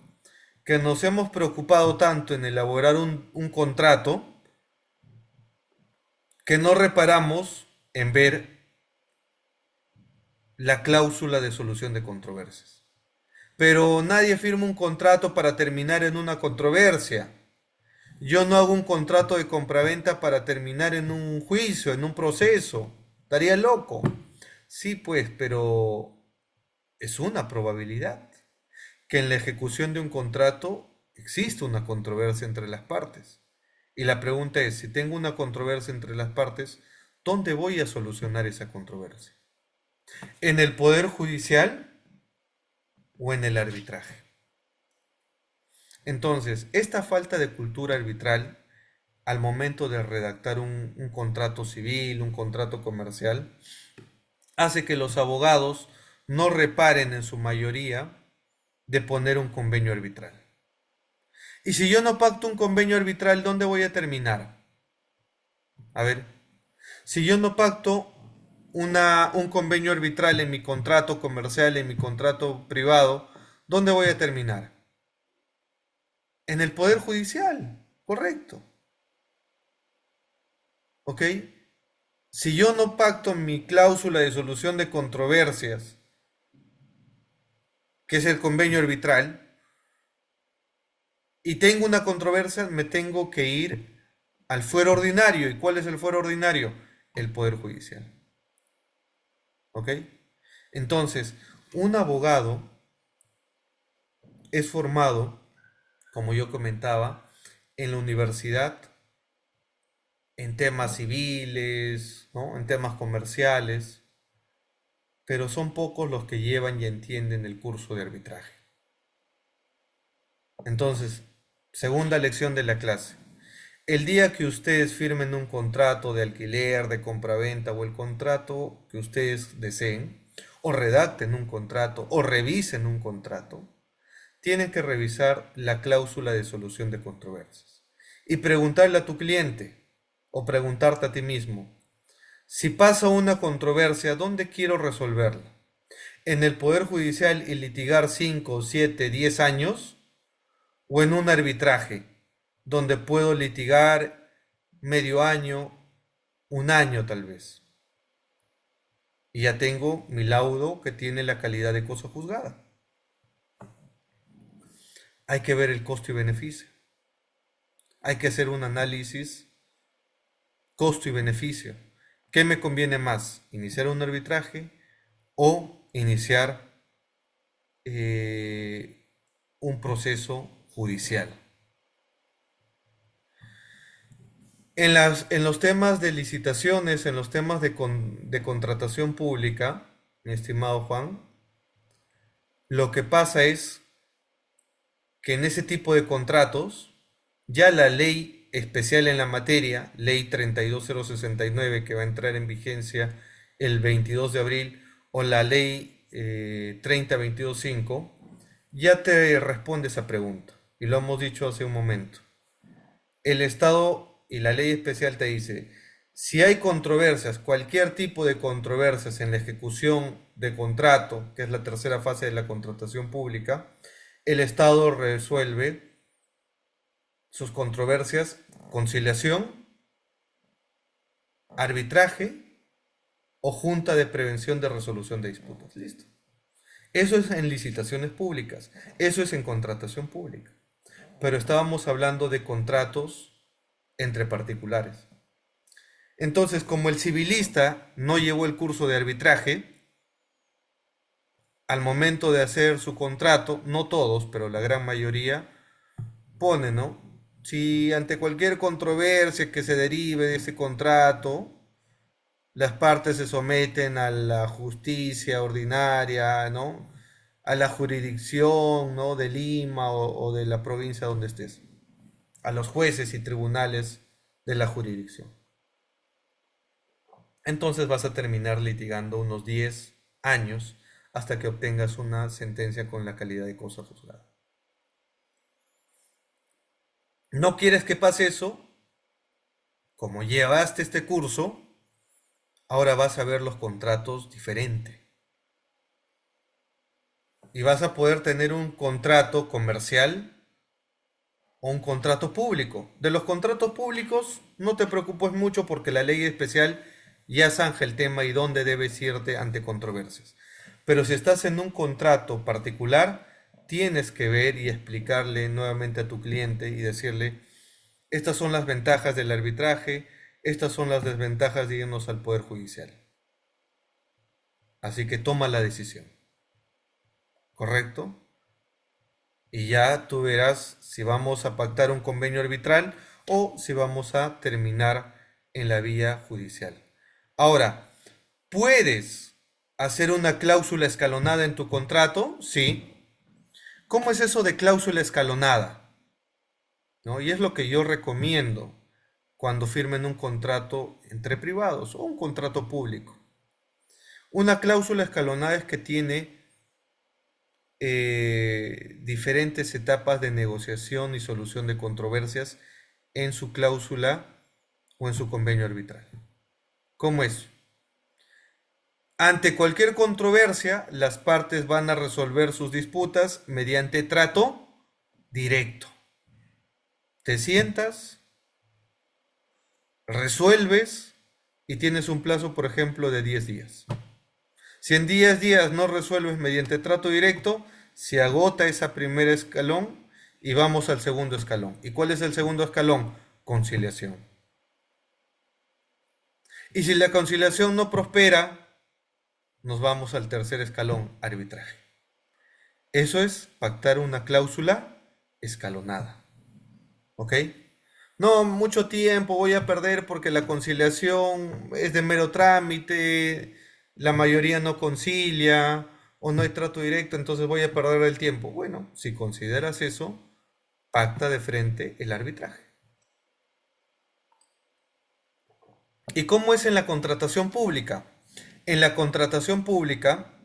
Que nos hemos preocupado tanto en elaborar un contrato que no reparamos en ver la cláusula de solución de controversias. Pero nadie firma un contrato para terminar en una controversia. Yo no hago un contrato de compraventa para terminar en un juicio, en un proceso. Estaría loco. Sí, pues, pero es una probabilidad que en la ejecución de un contrato existe una controversia entre las partes. Y la pregunta es, si tengo una controversia entre las partes, ¿dónde voy a solucionar esa controversia? ¿En el Poder Judicial o en el arbitraje? Entonces, esta falta de cultura arbitral al momento de redactar un contrato civil, un contrato comercial, hace que los abogados no reparen en su mayoría de poner un convenio arbitral. Y si yo no pacto un convenio arbitral, ¿dónde voy a terminar? A ver, si yo no pacto un convenio arbitral en mi contrato comercial, en mi contrato privado, ¿dónde voy a terminar? En el Poder Judicial, correcto. ¿Ok? Si yo no pacto mi cláusula de solución de controversias, que es el convenio arbitral, y tengo una controversia, me tengo que ir al fuero ordinario. ¿Y cuál es el fuero ordinario? El Poder Judicial. ¿Ok? Entonces, un abogado es formado, como yo comentaba, en la universidad, en temas civiles, ¿no? En temas comerciales, pero son pocos los que llevan y entienden el curso de arbitraje. Entonces, segunda lección de la clase. El día que ustedes firmen un contrato de alquiler, de compraventa o el contrato que ustedes deseen, o redacten un contrato o revisen un contrato, tienen que revisar la cláusula de solución de controversias y preguntarle a tu cliente o preguntarte a ti mismo, si pasa una controversia, ¿dónde quiero resolverla? ¿En el Poder Judicial y litigar 5, 7, 10 años? ¿O en un arbitraje donde puedo litigar medio año, un año tal vez? Y ya tengo mi laudo que tiene la calidad de cosa juzgada. Hay que ver el costo y beneficio. Hay que hacer un análisis costo y beneficio. ¿Qué me conviene más? ¿Iniciar un arbitraje o iniciar eh, un proceso judicial? En los temas de licitaciones, en los temas de contratación pública, mi estimado Juan, lo que pasa es que en ese tipo de contratos, ya la ley especial en la materia, ley 32069, que va a entrar en vigencia el 22 de abril, o la ley 30225, ya te responde esa pregunta. Y lo hemos dicho hace un momento. El Estado y la ley especial te dice, si hay controversias, cualquier tipo de controversias en la ejecución de contrato, que es la tercera fase de la contratación pública, el Estado resuelve sus controversias, conciliación, arbitraje o junta de prevención de resolución de disputas. Listo. Eso es en licitaciones públicas, eso es en contratación pública. Pero estábamos hablando de contratos entre particulares. Entonces, como el civilista no llevó el curso de arbitraje, al momento de hacer su contrato, no todos, pero la gran mayoría, pone, ¿no? Si ante cualquier controversia que se derive de ese contrato, las partes se someten a la justicia ordinaria, ¿no? A la jurisdicción, ¿no? De Lima o de la provincia donde estés, a los jueces y tribunales de la jurisdicción. Entonces vas a terminar litigando unos 10 años hasta que obtengas una sentencia con la calidad de cosa juzgada. ¿No quieres que pase eso? Como llevaste este curso, ahora vas a ver los contratos diferente. Y vas a poder tener un contrato comercial o un contrato público. De los contratos públicos no te preocupes mucho porque la ley especial ya zanja el tema y dónde debes irte ante controversias. Pero si estás en un contrato particular, tienes que ver y explicarle nuevamente a tu cliente y decirle, estas son las ventajas del arbitraje, estas son las desventajas de irnos al Poder Judicial. Así que toma la decisión, ¿correcto? Y ya tú verás si vamos a pactar un convenio arbitral o si vamos a terminar en la vía judicial. Ahora, ¿puedes hacer una cláusula escalonada en tu contrato? Sí. ¿Cómo es eso de cláusula escalonada? ¿No? Y es lo que yo recomiendo cuando firmen un contrato entre privados o un contrato público. Una cláusula escalonada es que tiene diferentes etapas de negociación y solución de controversias en su cláusula o en su convenio arbitral. ¿Cómo es? Ante cualquier controversia, las partes van a resolver sus disputas mediante trato directo. Te sientas, resuelves y tienes un plazo, por ejemplo, de 10 días. Si en 10 días no resuelves mediante trato directo, se agota ese primer escalón y vamos al segundo escalón. ¿Y cuál es el segundo escalón? Conciliación. Y si la conciliación no prospera, nos vamos al tercer escalón, arbitraje. Eso es pactar una cláusula escalonada. ¿Ok? No, mucho tiempo voy a perder porque la conciliación es de mero trámite, la mayoría no concilia o no hay trato directo, entonces voy a perder el tiempo. Bueno, si consideras eso, pacta de frente el arbitraje. ¿Y cómo es en la contratación pública? En la contratación pública,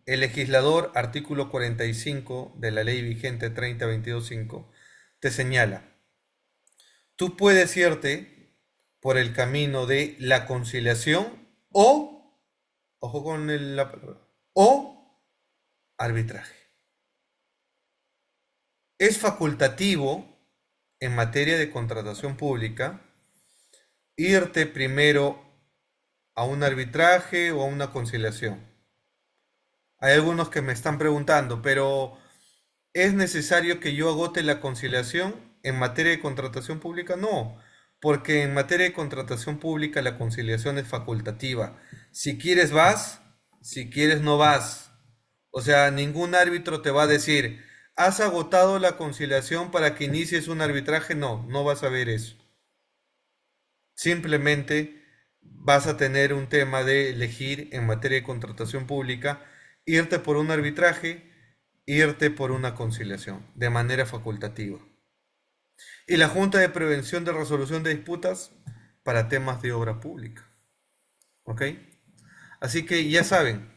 el legislador, artículo 45 de la ley vigente 3022.5, te señala, tú puedes irte por el camino de la conciliación o, ojo con la palabra, o arbitraje. Es facultativo en materia de contratación pública irte primero a un arbitraje o a una conciliación. Hay algunos que me están preguntando, pero ¿es necesario que yo agote la conciliación en materia de contratación pública? No, porque en materia de contratación pública la conciliación es facultativa. Si quieres vas, si quieres no vas. O sea, ningún árbitro te va a decir, ¿has agotado la conciliación para que inicies un arbitraje? No, no vas a ver eso. Simplemente vas a tener un tema de elegir en materia de contratación pública, irte por un arbitraje, irte por una conciliación, de manera facultativa. Y la Junta de Prevención de Resolución de Disputas para temas de obra pública. ¿Ok? Así que ya saben,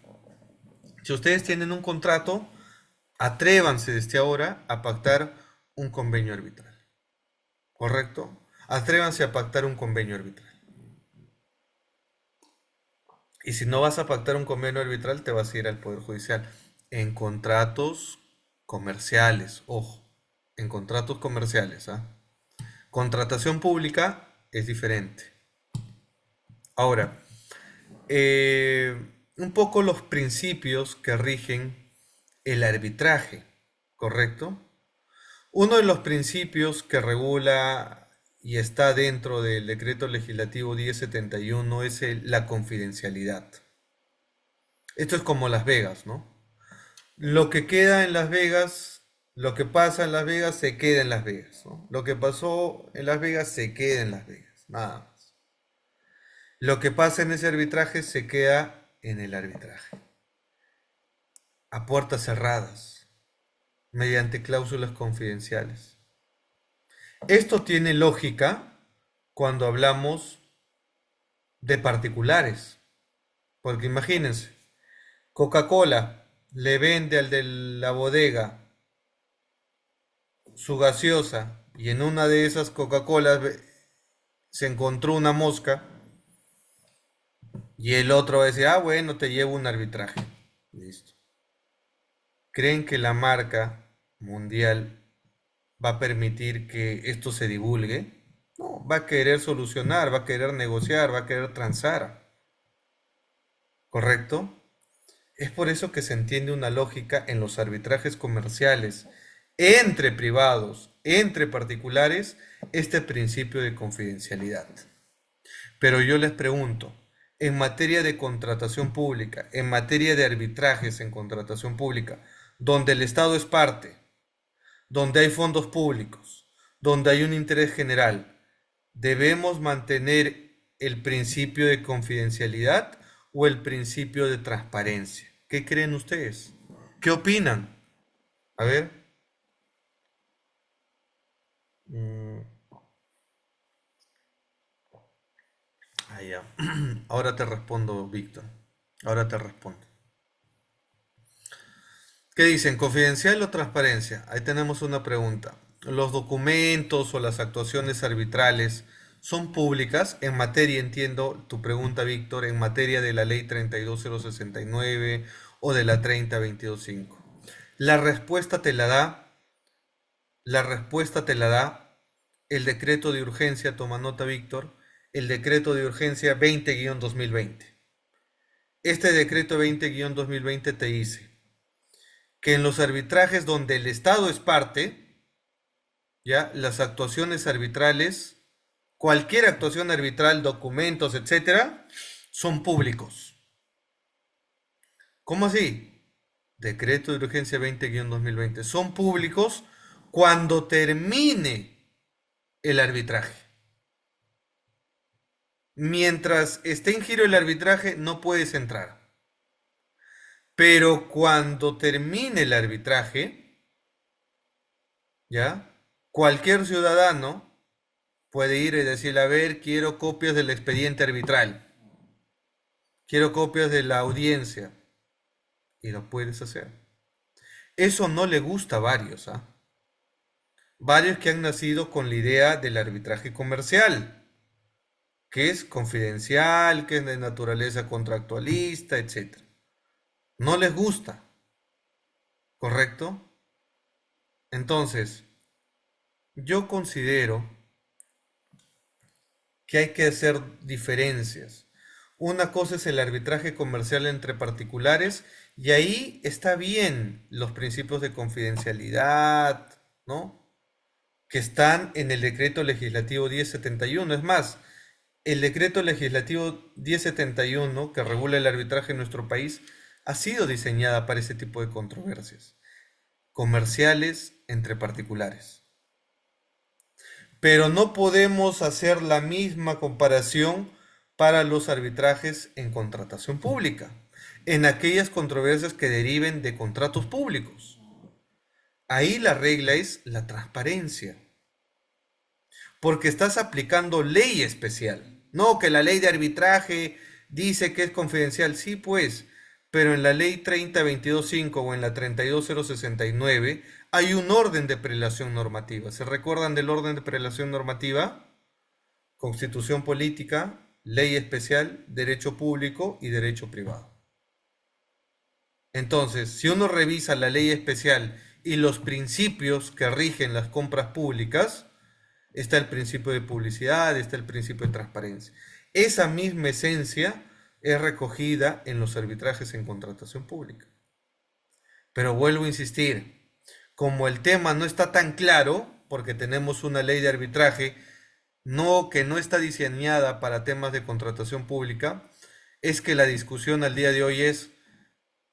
si ustedes tienen un contrato, atrévanse desde ahora a pactar un convenio arbitral. ¿Correcto? Atrévanse a pactar un convenio arbitral. Y si no vas a pactar un convenio arbitral, te vas a ir al Poder Judicial. En contratos comerciales, ojo, en contratos comerciales. Contratación pública es diferente. Ahora, un poco los principios que rigen el arbitraje, ¿correcto? Uno de los principios que regula y está dentro del Decreto Legislativo 1071 es la confidencialidad. Esto es como Las Vegas, ¿no? Lo que queda en Las Vegas, lo que pasa en Las Vegas se queda en Las Vegas, ¿no? Lo que pasó en Las Vegas se queda en Las Vegas, nada más. Lo que pasa en ese arbitraje se queda en el arbitraje, a puertas cerradas, mediante cláusulas confidenciales. Esto tiene lógica cuando hablamos de particulares, porque imagínense, Coca-Cola le vende al de la bodega su gaseosa y en una de esas Coca-Colas se encontró una mosca y el otro va a decir, ah, bueno, te llevo un arbitraje. Listo. ¿Creen que la marca mundial va a permitir que esto se divulgue? No, va a querer solucionar, va a querer negociar, va a querer transar. ¿Correcto? Es por eso que se entiende una lógica en los arbitrajes comerciales entre privados, entre particulares, este principio de confidencialidad. Pero yo les pregunto, en materia de contratación pública, en materia de arbitrajes en contratación pública, donde el Estado es parte, donde hay fondos públicos, donde hay un interés general, ¿debemos mantener el principio de confidencialidad o el principio de transparencia? ¿Qué creen ustedes? ¿Qué opinan? A ver. Ya. Ahora te respondo, Víctor. Ahora te respondo. ¿Qué dicen? ¿Confidencial o transparencia? Ahí tenemos una pregunta. ¿Los documentos o las actuaciones arbitrales son públicas en materia, entiendo tu pregunta, Víctor, en materia de la ley 32069 o de la 30225. La respuesta te la da, la respuesta te la da el decreto de urgencia, toma nota, Víctor, el decreto de urgencia 20-2020. Este decreto 20-2020 te dice que en los arbitrajes donde el Estado es parte, ya las actuaciones arbitrales, cualquier actuación arbitral, documentos, etcétera, son públicos. ¿Cómo así? Decreto de urgencia 20-2020. Son públicos cuando termine el arbitraje. Mientras esté en giro el arbitraje, no puedes entrar. Pero cuando termine el arbitraje, ¿ya? Cualquier ciudadano puede ir y decirle, a ver, quiero copias del expediente arbitral, quiero copias de la audiencia, y lo puedes hacer. Eso no le gusta a varios, ¿ah? Varios que han nacido con la idea del arbitraje comercial, que es confidencial, que es de naturaleza contractualista, etc. No les gusta, ¿correcto? Entonces, yo considero que hay que hacer diferencias. Una cosa es el arbitraje comercial entre particulares y ahí está bien los principios de confidencialidad, ¿no? Que están en el decreto legislativo 1071. Es más, el decreto legislativo 1071 que regula el arbitraje en nuestro país ha sido diseñada para ese tipo de controversias comerciales entre particulares. Pero no podemos hacer la misma comparación para los arbitrajes en contratación pública, en aquellas controversias que deriven de contratos públicos. Ahí la regla es la transparencia, porque estás aplicando ley especial. No que la ley de arbitraje dice que es confidencial, sí pues, pero en la ley 30.22.5 o en la 32.069 hay un orden de prelación normativa. ¿Se recuerdan del orden de prelación normativa? Constitución política, ley especial, derecho público y derecho privado. Entonces, si uno revisa la ley especial y los principios que rigen las compras públicas, está el principio de publicidad, está el principio de transparencia. Esa misma esencia es recogida en los arbitrajes en contratación pública. Pero vuelvo a insistir, como el tema no está tan claro, porque tenemos una ley de arbitraje que no está diseñada para temas de contratación pública, es que la discusión al día de hoy es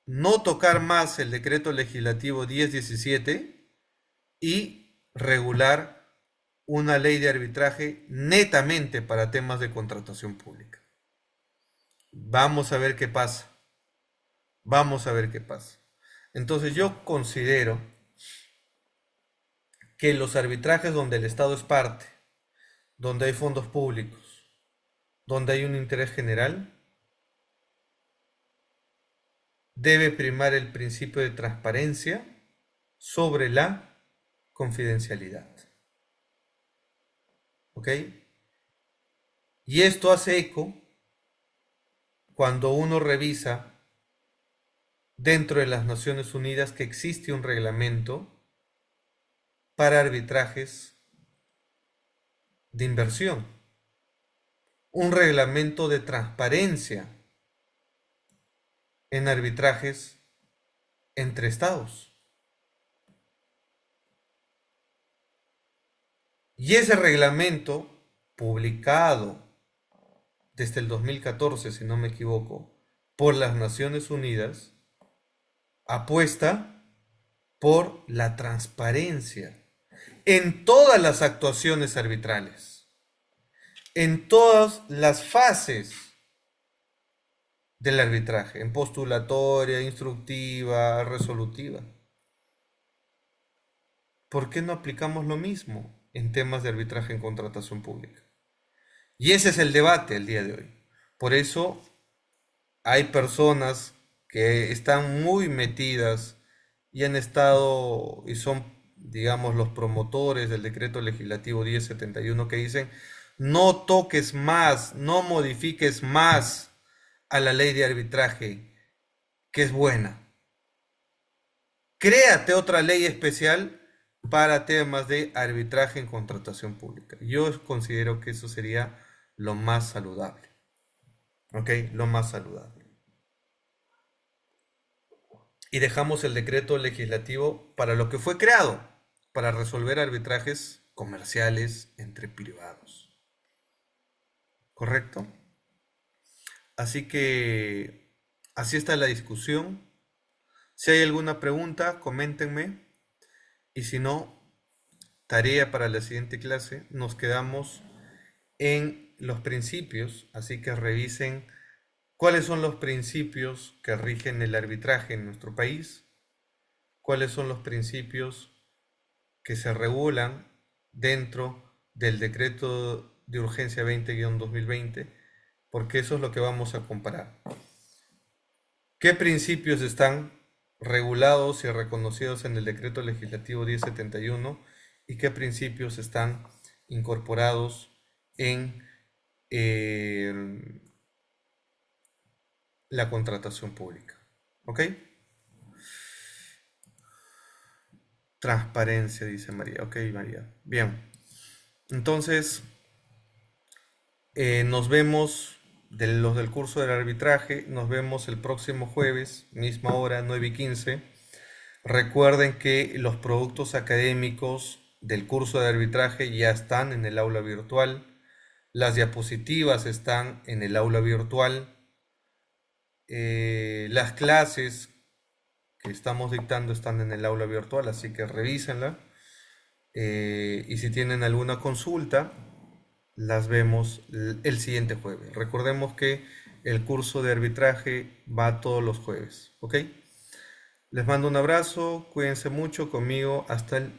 no tocar más el decreto legislativo 1017 y regular una ley de arbitraje netamente para temas de contratación pública. Vamos a ver qué pasa. Vamos a ver qué pasa. Entonces yo considero que los arbitrajes donde el Estado es parte, donde hay fondos públicos, donde hay un interés general, debe primar el principio de transparencia sobre la confidencialidad. ¿Ok? Y esto hace eco cuando uno revisa dentro de las Naciones Unidas que existe un reglamento para arbitrajes de inversión, un reglamento de transparencia en arbitrajes entre estados. Y ese reglamento, publicado desde el 2014, si no me equivoco, por las Naciones Unidas, apuesta por la transparencia en todas las actuaciones arbitrales, en todas las fases del arbitraje, en postulatoria, instructiva, resolutiva. ¿Por qué no aplicamos lo mismo en temas de arbitraje en contratación pública? Y ese es el debate el día de hoy. Por eso hay personas que están muy metidas y han estado y son, digamos, los promotores del decreto legislativo 1071 que dicen, No toques más, no modifiques más a la ley de arbitraje, que es buena. Créate otra ley especial para temas de arbitraje en contratación pública. Yo considero que eso sería lo más saludable. ¿Ok? Lo más saludable. Y dejamos el decreto legislativo para lo que fue creado, para resolver arbitrajes comerciales entre privados. ¿Correcto? Así que así está la discusión. Si hay alguna pregunta, coméntenme. Y si no, tarea para la siguiente clase, nos quedamos en los principios, así que revisen cuáles son los principios que rigen el arbitraje en nuestro país, cuáles son los principios que se regulan dentro del decreto de urgencia 20-2020, porque eso es lo que vamos a comparar. ¿Qué principios están regulados y reconocidos en el decreto legislativo 1071 y qué principios están incorporados en la contratación pública? ¿Ok? Transparencia, dice María. Ok, María. Bien. Entonces, nos vemos de los del curso del arbitraje. Nos vemos el próximo jueves, misma hora, 9:15. Recuerden que los productos académicos del curso de arbitraje ya están en el aula virtual. Las diapositivas están en el aula virtual. Las clases que estamos dictando están en el aula virtual, así que revísenla. Y si tienen alguna consulta, las vemos el siguiente jueves. Recordemos que el curso de arbitraje va todos los jueves, ¿ok? Les mando un abrazo, cuídense mucho conmigo, hasta el